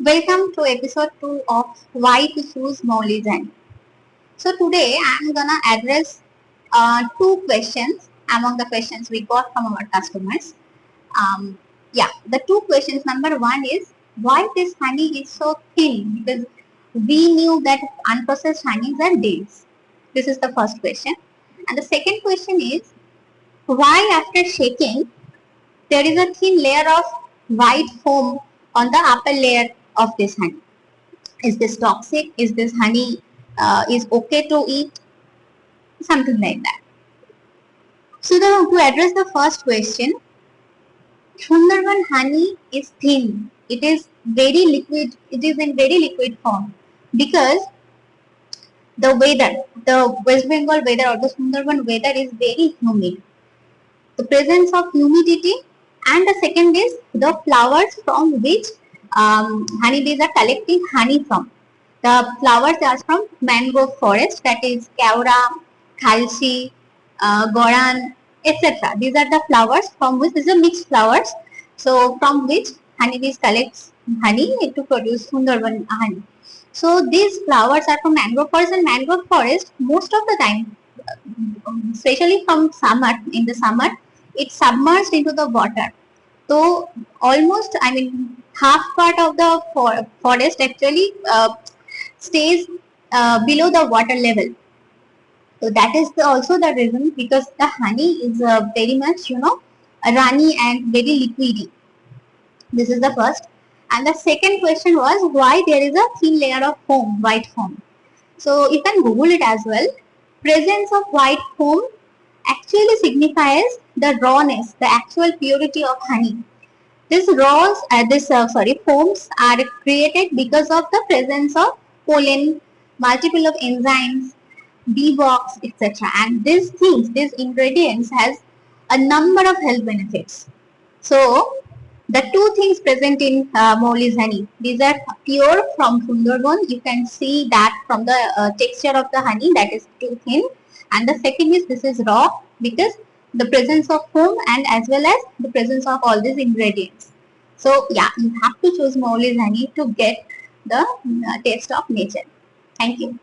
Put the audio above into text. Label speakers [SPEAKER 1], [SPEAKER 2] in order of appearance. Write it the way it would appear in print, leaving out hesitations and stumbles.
[SPEAKER 1] Welcome to episode 2 of Why to Choose Mowgli's Honey. So today I am gonna address two questions among the questions we got from our customers. Um, the two questions. Number one is why this honey is so thin, because we knew that unprocessed honeys are dates. This is the first question. And the second question is why after shaking there is a thin layer of white foam on the upper layer of this honey. Is this toxic? Is this honey is okay to eat? Something like that. So to address the first question, Sundarban honey is thin. It is very liquid. It is in very liquid form because the weather, the West Bengal weather or the Sundarban weather is very humid. The presence of humidity, and the second is the flowers from which honeybees are collecting honey from. The flowers are from mangrove forest, that is Kaura, Khalsi, Goran, etc. These are the flowers from which, these are mixed flowers, so from which honeybees collects honey to produce Sundarban honey. So these flowers are from mangrove forest, and mangrove forest most of the time, especially from summer, in the summer, it's submerged into the water. So almost, half part of the forest actually stays below the water level. So that is also the reason, because the honey is very much, runny and very liquidy. This is the first. And the second question was why there is a thin layer of foam, white foam. So you can Google it as well. Presence of white foam actually signifies the rawness, the actual purity of honey. Foams are created because of the presence of pollen, multiple of enzymes, bee box, etc. And these ingredients has a number of health benefits. So the two things present in Mowgli's honey, these are pure from Sundarban. You can see that from the texture of the honey, that is too thin. And the second is this is raw, because the presence of foam and as well as the presence of all these ingredients. So yeah, you have to choose Mowgli's honey to get the taste of nature. Thank you.